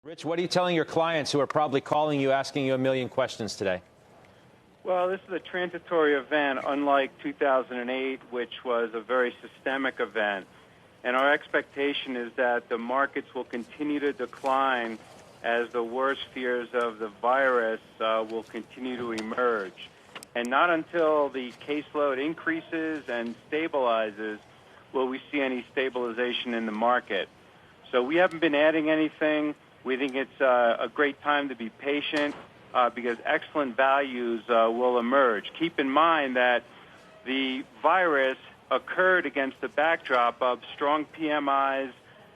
Rich, what are you telling your clients who are probably calling you, asking you a million questions today? Well, this is a transitory event, unlike 2008, which was a very systemic event. And our expectation is that the markets will continue to decline as the worst fears of the virus will continue to emerge. And not until the caseload increases and stabilizes will we see any stabilization in the market. So we haven't been adding anything. We think it's a great time to be patient because excellent values will emerge. Keep in mind that the virus occurred against the backdrop of strong PMIs,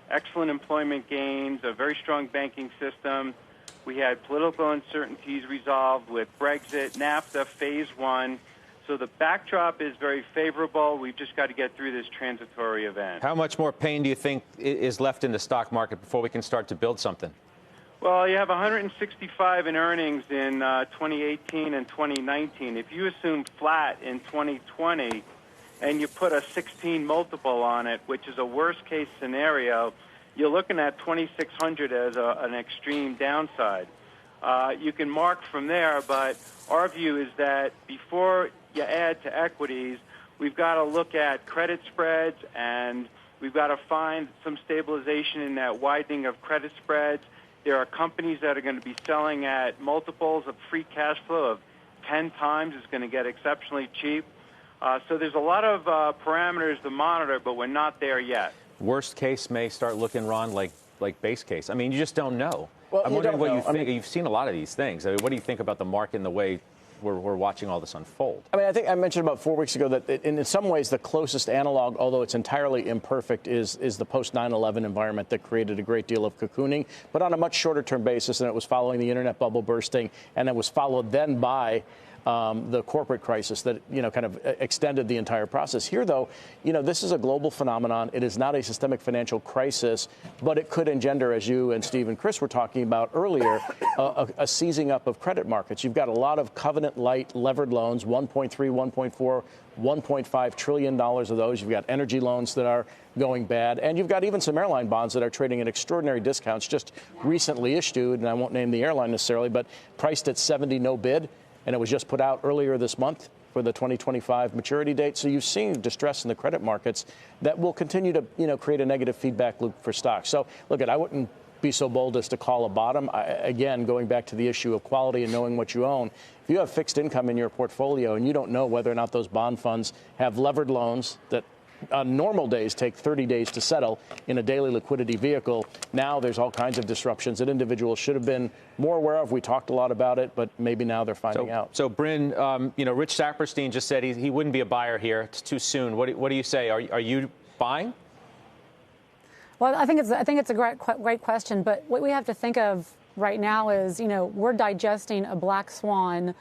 excellent employment gains, a very strong banking system. We had political uncertainties resolved with Brexit, NAFTA, Phase 1. So the backdrop is very favorable. We've just got to get through this transitory event. How much more pain do you think is left in the stock market before we can start to build something? Well, you have 165 in earnings in 2018 and 2019. If you assume flat in 2020 and you put a 16 multiple on it, which is a worst-case scenario, you're looking at 2,600 as an extreme downside. You can mark from there, but our view is that before you add to equities, we've got to look at credit spreads, and we've got to find some stabilization in that widening of credit spreads. There are companies that are going to be selling at multiples of free cash flow of 10 times. It's going to get exceptionally cheap. So there's a lot of parameters to monitor, but we're not there yet. Worst case may start looking, Ron, like base case. I mean, you just don't know. Well, I'm wondering what you think. You've seen a lot of these things. I mean, what do you think about the market and the way we're watching all this unfold? I mean, I think I mentioned about 4 weeks ago that in some ways the closest analog, although it's entirely imperfect, is the post-9/11 environment that created a great deal of cocooning, but on a much shorter-term basis, and it was following the internet bubble bursting, and it was followed then by the corporate crisis that, kind of extended the entire process. Here, though, this is a global phenomenon. It is not a systemic financial crisis, but it could engender, as you and Steve and Chris were talking about earlier, a seizing up of credit markets. You've got a lot of covenant-light levered loans, 1.3, 1.4, $1.5 trillion of those. You've got energy loans that are going bad, and you've got even some airline bonds that are trading at extraordinary discounts, just recently issued, and I won't name the airline necessarily, but priced at 70 no bid. And it was just put out earlier this month for the 2025 maturity date. So you've seen distress in the credit markets that will continue to, create a negative feedback loop for stocks. So, look, I wouldn't be so bold as to call a bottom. Again, going back to the issue of quality and knowing what you own, if you have fixed income in your portfolio and you don't know whether or not those bond funds have levered loans that on normal days take 30 days to settle in a daily liquidity vehicle. Now there's all kinds of disruptions that individuals should have been more aware of. We talked a lot about it, but maybe now they're finding out. So, Bryn, Rich Saperstein just said he wouldn't be a buyer here. It's too soon. What do you say? Are you buying? Well, I think it's a great question. But what we have to think of right now is, we're digesting a black swan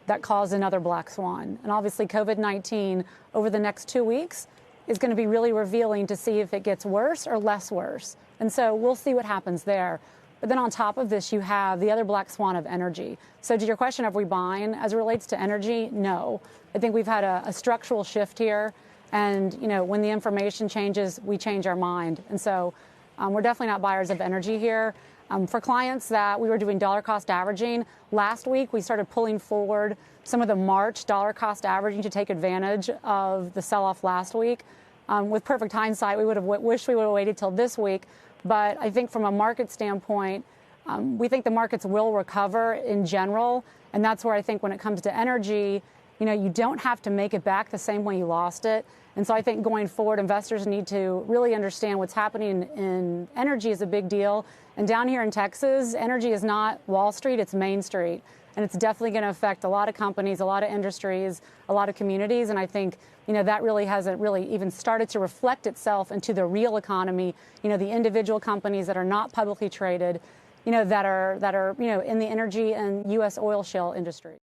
that caused another black swan. And obviously COVID-19 over the next 2 weeks is going to be really revealing to see if it gets worse or less worse. And so we'll see what happens there. But then on top of this, you have the other black swan of energy. So to your question, are we buying? As it relates to energy, no. I think we've had a structural shift here. And, when the information changes, we change our mind. And so we're definitely not buyers of energy here. For clients that we were doing dollar cost averaging, last week we started pulling forward some of the March dollar cost averaging to take advantage of the sell-off last week. With perfect hindsight, we would have wished we would have waited till this week. But I think from a market standpoint, we think the markets will recover in general. And that's where I think when it comes to energy, you don't have to make it back the same way you lost it. And so I think going forward, investors need to really understand what's happening in energy is a big deal. And down here in Texas, energy is not Wall Street, it's Main Street. And it's definitely going to affect a lot of companies, a lot of industries, a lot of communities. And I think, that really hasn't really even started to reflect itself into the real economy, the individual companies that are not publicly traded, that are in the energy and U.S. oil shale industry.